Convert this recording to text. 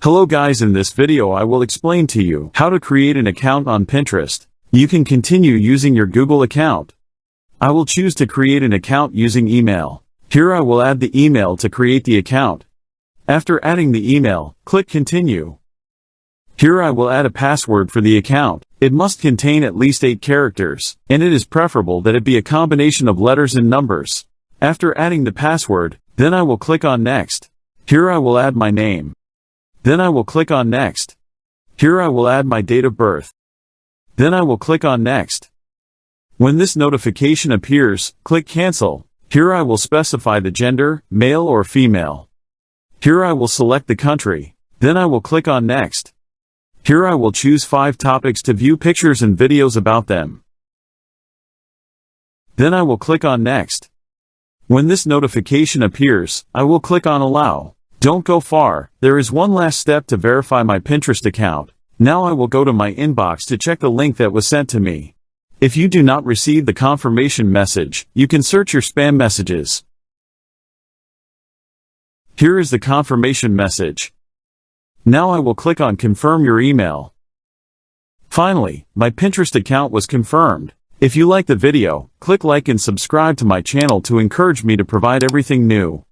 Hello guys, in this video I will explain to you how to create an account on Pinterest. You can continue using your Google account. I will choose to create an account using email. Here I will add the email to create the account. After adding the email, click Continue. Here I will add a password for the account. It must contain at least 8 characters, and it is preferable that it be a combination of letters and numbers. After adding the password, then I will click on Next. Here I will add my name. Then I will click on Next. Here I will add my date of birth. Then I will click on Next. When this notification appears, click Cancel. Here I will specify the gender, male or female. Here I will select the country. Then I will click on Next. Here I will choose 5 topics to view pictures and videos about them. Then I will click on Next. When this notification appears, I will click on Allow. Don't go far, there is one last step to verify my Pinterest account. Now I will go to my inbox to check the link that was sent to me. If you do not receive the confirmation message, you can search your spam messages. Here is the confirmation message. Now I will click on Confirm your email. Finally, my Pinterest account was confirmed. If you like the video, click like and subscribe to my channel to encourage me to provide everything new.